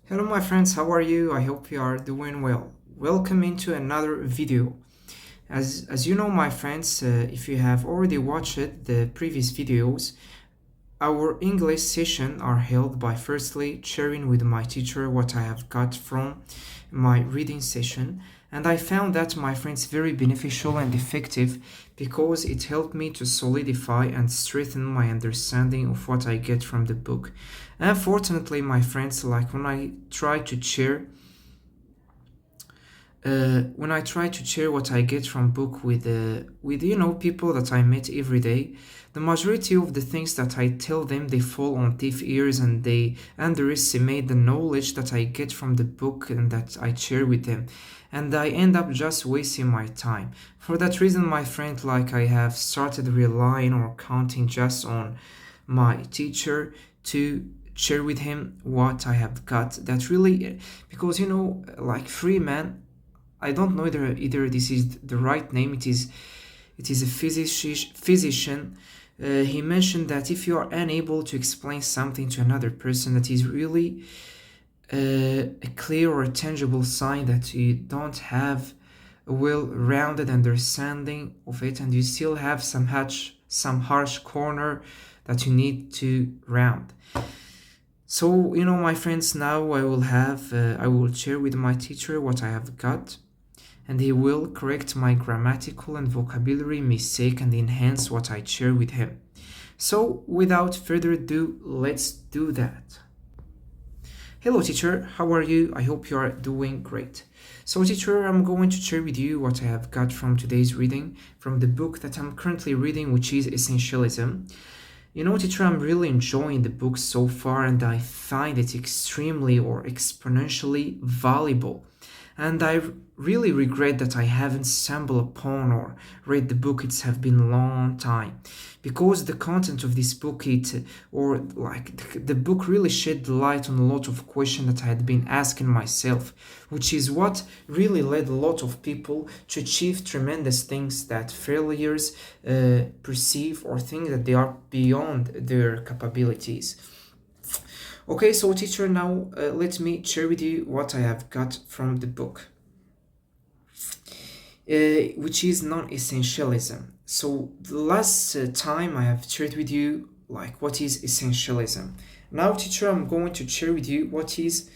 Hello my friends, how are you? I hope you are doing well. Welcome into another video. As you know my friends, if you have already watched the previous videos, our English session are held by firstly sharing with my teacher what I have got from my reading session, and I found that my friends very beneficial and effective because it helped me to solidify and strengthen my understanding of what I get from the book. Unfortunately, my friends, like when I try to share what I get from book with people that I meet every day, the majority of the things that I tell them they fall on deaf ears and they underestimate the knowledge that I get from the book and that I share with them, and I end up just wasting my time. For that reason, my friend, like I have started relying or counting just on my teacher to share with him what I have got. That really, because like Freeman, I don't know either this is the right name. It is a physician. He mentioned that if you are unable to explain something to another person, that is really a clear or a tangible sign that you don't have a well-rounded understanding of it, and you still have some harsh corner that you need to round. So, my friends, now I will share with my teacher what I have got, and he will correct my grammatical and vocabulary mistake and enhance what I share with him. So, without further ado, let's do that. Hello, teacher. How are you? I hope you are doing great. So, teacher, I'm going to share with you what I have got from today's reading from the book that I'm currently reading, which is Essentialism. Teacher, I'm really enjoying the book so far, and I find it extremely or exponentially valuable. And I really regret that I haven't stumbled upon or read the book. It's have been a long time, because the content of this book, the book really shed light on a lot of questions that I had been asking myself, which is what really led a lot of people to achieve tremendous things that failures perceive or think that they are beyond their capabilities. Okay, so teacher, now let me share with you what I have got from the book, which is non-essentialism. So the last time I have shared with you like what is essentialism. Now, teacher, I'm going to share with you what is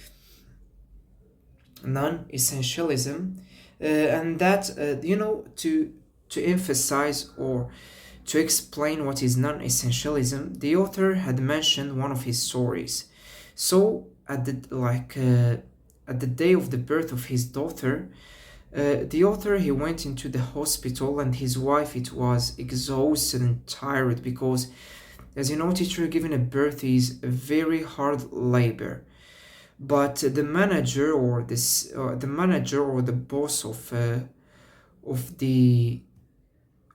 non-essentialism, and that to emphasize or to explain what is non-essentialism, the author had mentioned one of his stories. So at the day of the birth of his daughter, the author he went into the hospital, and his wife it was exhausted and tired because, as you know, teacher, giving a birth is a very hard labor. But the manager or the boss of the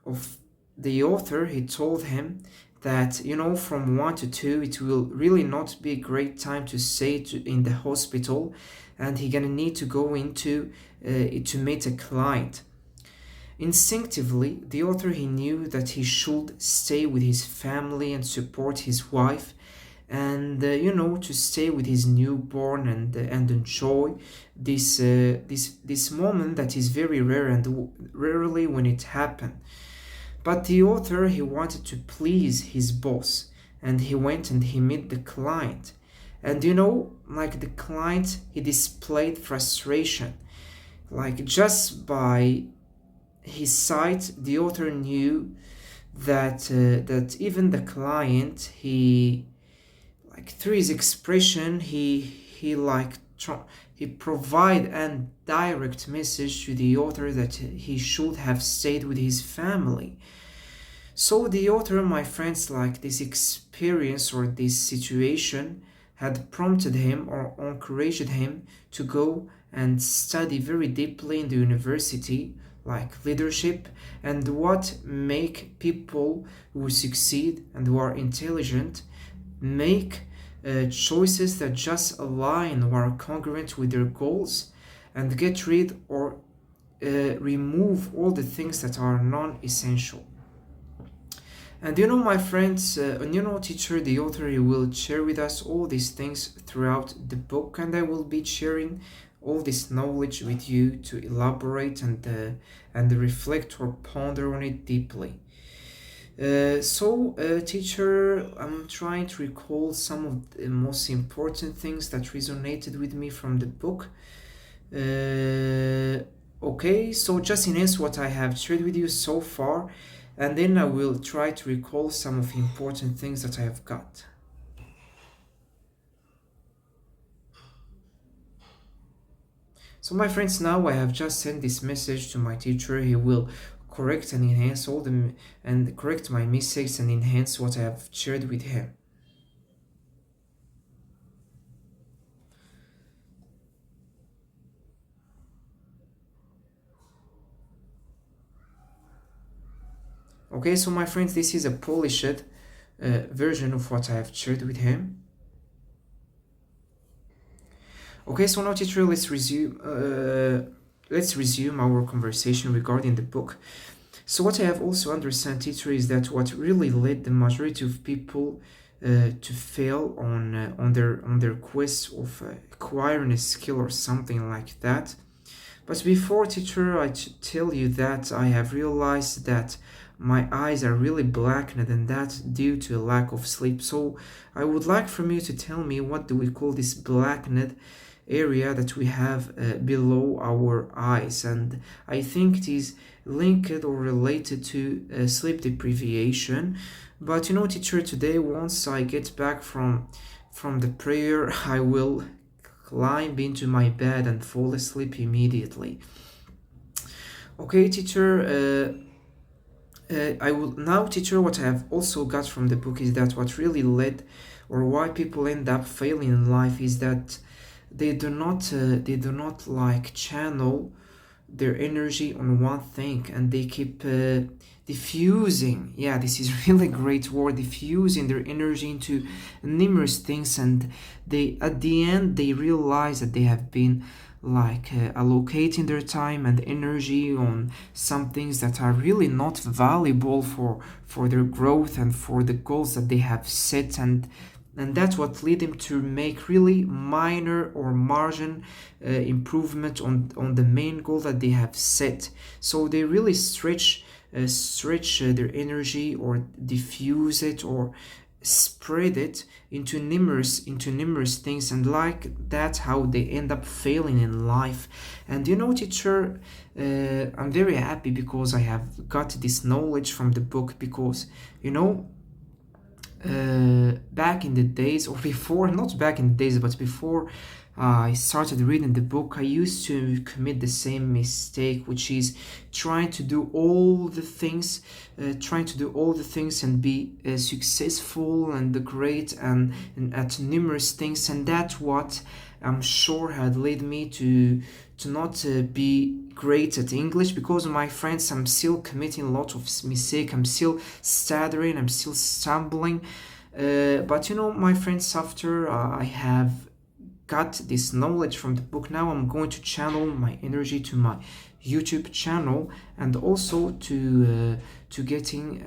of the author, he told him that from 1 to 2 it will really not be a great time to stay in the hospital, and he gonna need to go into to meet a client. Instinctively, the author he knew that he should stay with his family and support his wife, and to stay with his newborn and enjoy this moment that is very rare and rarely when it happened. But the author he wanted to please his boss, and he went and he met the client. And like the client, he displayed frustration. Like just by his sight, the author knew that even the client, he like through his expression, he provide a direct message to the author that he should have stayed with his family. So the author, my friends, like this experience or this situation had prompted him or encouraged him to go and study very deeply in the university, like leadership and what make people who succeed and who are intelligent make choices that just align or are congruent with their goals, and get rid or remove all the things that are non-essential. And my friends, and teacher, the author, he will share with us all these things throughout the book, and I will be sharing all this knowledge with you to elaborate and reflect or ponder on it deeply. Teacher, I'm trying to recall some of the most important things that resonated with me from the book. Okay, so just enhance what I have shared with you so far, and then I will try to recall some of the important things that I have got. So, my friends, now I have just sent this message to my teacher. He will correct and enhance all the and correct my mistakes and enhance what I have shared with him. Okay, so my friends, this is a polished version of what I have shared with him. Okay, so now teacher, let's resume our conversation regarding the book. So what I have also understand, teacher, is that what really led the majority of people to fail on their quest of acquiring a skill or something like that. But before, teacher, I tell you that I have realized that my eyes are really blackened and that due to a lack of sleep. So I would like from you to tell me what do we call this blackened area that we have below our eyes, and I think it is linked or related to sleep deprivation. But teacher, today once I get back from the prayer, I will climb into my bed and fall asleep immediately. Okay, teacher. I will now, teacher. What I have also got from the book is that what really led, or why people end up failing in life, is that they do not like channel their energy on one thing, and they keep diffusing. Yeah, this is really great word, diffusing their energy into numerous things, and they at the end they realize that they have been like allocating their time and energy on some things that are really not valuable for their growth and for the goals that they have set, and that's what lead them to make really minor or margin improvement on the main goal that they have set. So they really stretch their energy or diffuse it or spread it into numerous things, and like that's how they end up failing in life. And teacher, I'm very happy because I have got this knowledge from the book, because back in the days, or before, not back in the days, but before I started reading the book, I used to commit the same mistake, which is trying to do all the things, and be successful and great and at numerous things, and that's what I'm sure had led me to not be great at English, because my friends, I'm still committing a lot of mistake, I'm still stuttering, I'm still stumbling. But my friends, after I have got this knowledge from the book, now I'm going to channel my energy to my YouTube channel, and also to getting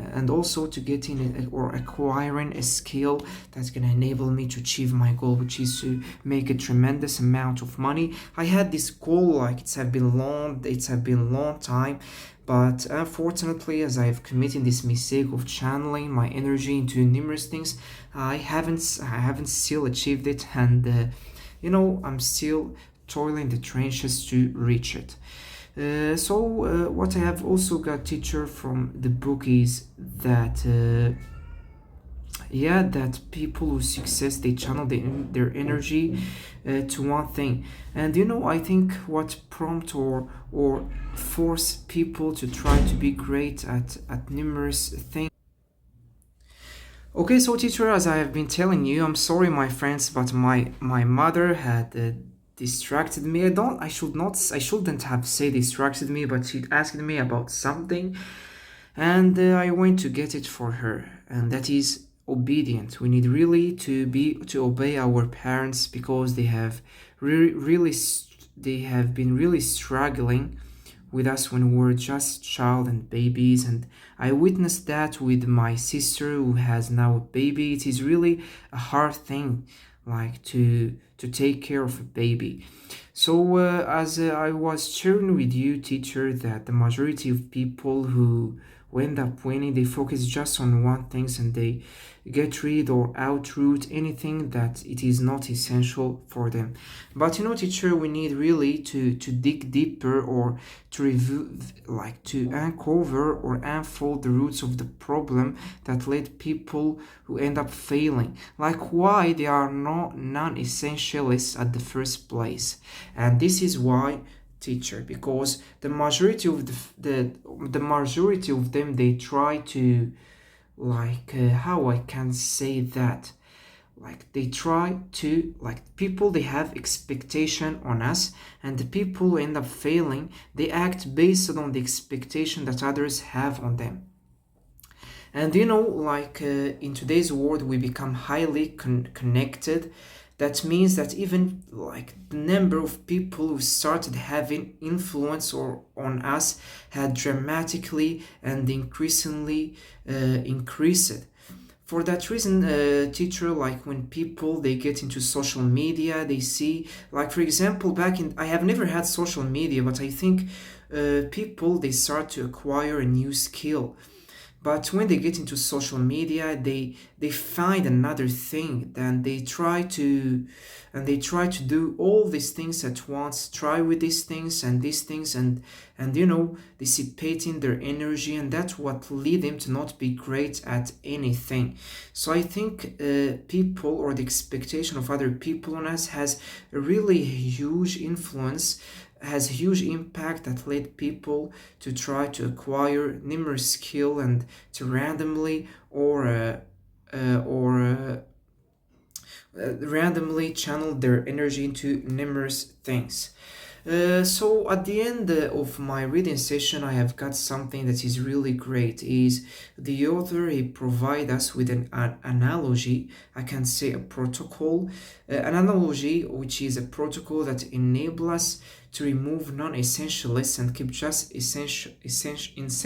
or acquiring a skill that's gonna enable me to achieve my goal, which is to make a tremendous amount of money. I had this goal, like it's have been long time, but unfortunately, as I've committed this mistake of channeling my energy into numerous things, I haven't still achieved it, and I'm still toiling the trenches to reach it. What I have also got, teacher, from the book is that that people who success, they channel their energy to one thing, and I think what prompt or force people to try to be great at numerous things. Okay, so teacher, as I have been telling you, I'm sorry, my friends, but my mother had distracted me. I shouldn't have said distracted me, but she asked me about something, and I went to get it for her, and that is obedient. We need really to obey our parents, because they have really they have been really struggling with us when we were just child and babies. And I witnessed that with my sister who has now a baby. It is really a hard thing, like to take care of a baby. So as I was sharing with you, teacher, that the majority of people who end up winning, they focus just on one things, and they get rid or outroot anything that it is not essential for them. But teacher, we need really to dig deeper, or to review, like to uncover or unfold the roots of the problem that led people who end up failing, like why they are not non-essentialists at the first place. And this is why, teacher, because the majority of the majority of them, they try to, like how I can say that, like they try to, like people, they have expectation on us, and the people who end up failing, they act based on the expectation that others have on them. And like in today's world, we become highly connected. That means that even like the number of people who started having influence or on us had dramatically and increasingly increased. For that reason, teacher, like when people, they get into social media, they see, like for example, back in, I have never had social media, but I think people, they start to acquire a new skill. But when they get into social media, they find another thing, then they try to do all these things at once, try with these things and these things, and dissipating their energy, and that's what lead them to not be great at anything. So I think people, or the expectation of other people on us, has a really huge influence, has a huge impact, that led people to try to acquire numerous skill, and to randomly randomly channel their energy into numerous things. So at the end of my reading session, I have got something that is really great. Is the author, he provide us with an analogy, I can say a protocol, an analogy which is a protocol that enable us to remove non-essentialists and keep just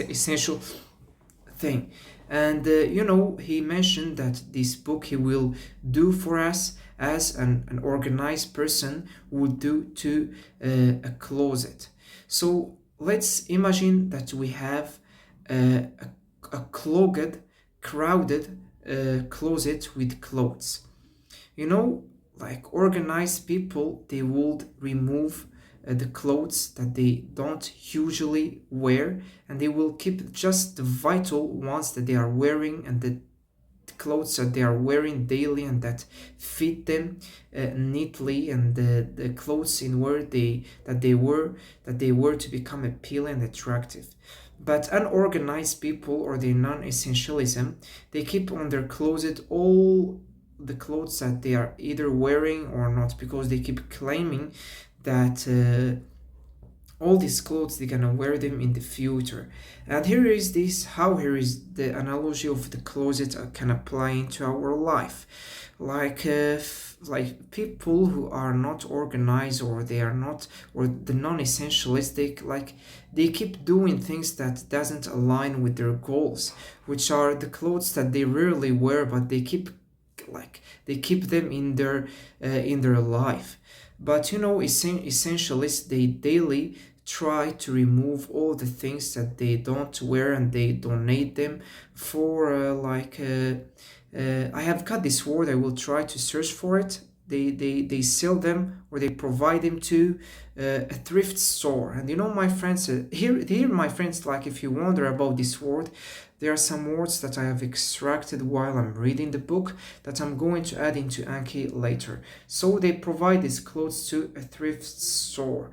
essential thing. And he mentioned that this book he will do for us as an organized person would do to a closet. So let's imagine that we have a clogged, crowded closet with clothes. you know like organized people, they would remove the clothes that they don't usually wear, and they will keep just the vital ones that they are wearing, and the clothes that they are wearing daily and that fit them neatly, and the clothes in where they were to become appealing and attractive. But unorganized people, or the non-essentialism, they keep on their closet all the clothes that they are either wearing or not, because they keep claiming that all these clothes they're gonna wear them in the future. And here is the analogy of the closet can apply into our life. Like people who are not organized, or they are not, or the non-essentialists, they keep doing things that doesn't align with their goals, which are the clothes that they rarely wear, but they keep them in their life. But essentialists, they daily try to remove all the things that they don't wear, and they donate them for I have got this word, I will try to search for it. They sell them, or they provide them to a thrift store. And my friends, here my friends, like if you wonder about this word, there are some words that I have extracted while I'm reading the book that I'm going to add into Anki later. So they provide these clothes to a thrift store.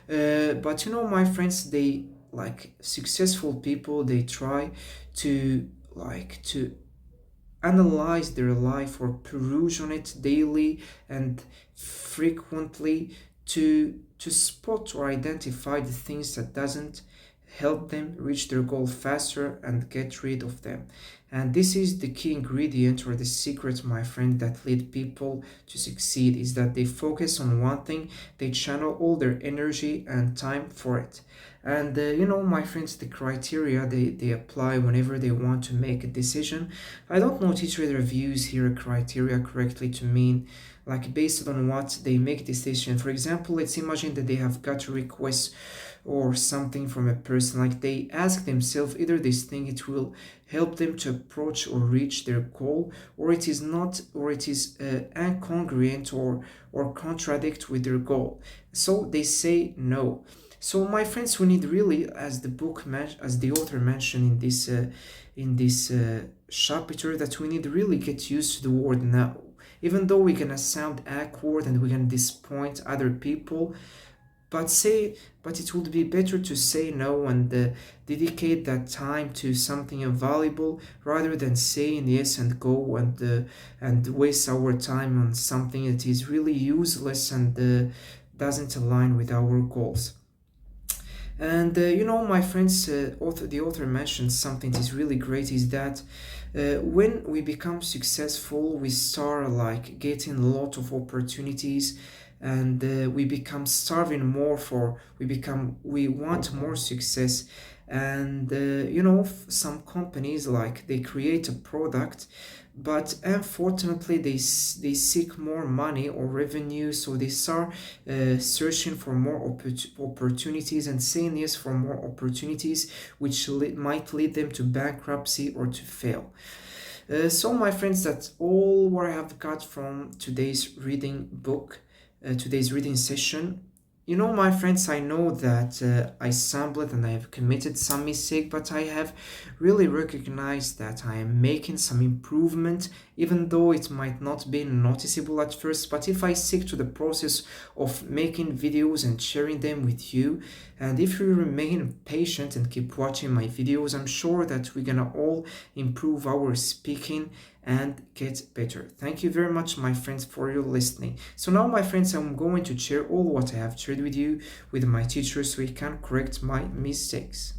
But my friends, they, like successful people, they try to analyze their life, or peruse on it daily and frequently, to spot or identify the things that doesn't help them reach their goal faster and get rid of them. And this is the key ingredient, or the secret, my friend, that lead people to succeed, is that they focus on one thing, they channel all their energy and time for it. And my friends, the criteria they apply whenever they want to make a decision. I don't know teacher reviews here criteria correctly to mean like based on what they make decision. For example, let's imagine that they have got a request or something from a person, like they ask themselves either this thing it will help them to approach or reach their goal, or it is not, or it is incongruent or contradict with their goal, so they say no. So my friends, we need really, as the as the author mentioned in this chapter, that we need to really get used to the word no. Even though we're gonna sound awkward and we're gonna disappoint other people, but say, but it would be better to say no and dedicate that time to something valuable rather than saying yes and go and waste our time on something that is really useless and doesn't align with our goals. And my friends, the author mentioned something that is really great, is that when we become successful, we start like getting a lot of opportunities, and we become starving more for, we want more success. And some companies, like they create a product, but unfortunately they seek more money or revenue, so they start searching for more opportunities and saying yes for more opportunities, which might lead them to bankruptcy or to fail. So my friends, that's all what I have got from today's reading session. My friends, I know that I stumbled and I have committed some mistake, but I have really recognized that I am making some improvement, even though it might not be noticeable at first. But if I stick to the process of making videos and sharing them with you, and if you remain patient and keep watching my videos, I'm sure that we're gonna all improve our speaking and get better. Thank you very much, my friends, for your listening. So now, my friends, I'm going to share all what I have shared with you with my teacher so he can correct my mistakes.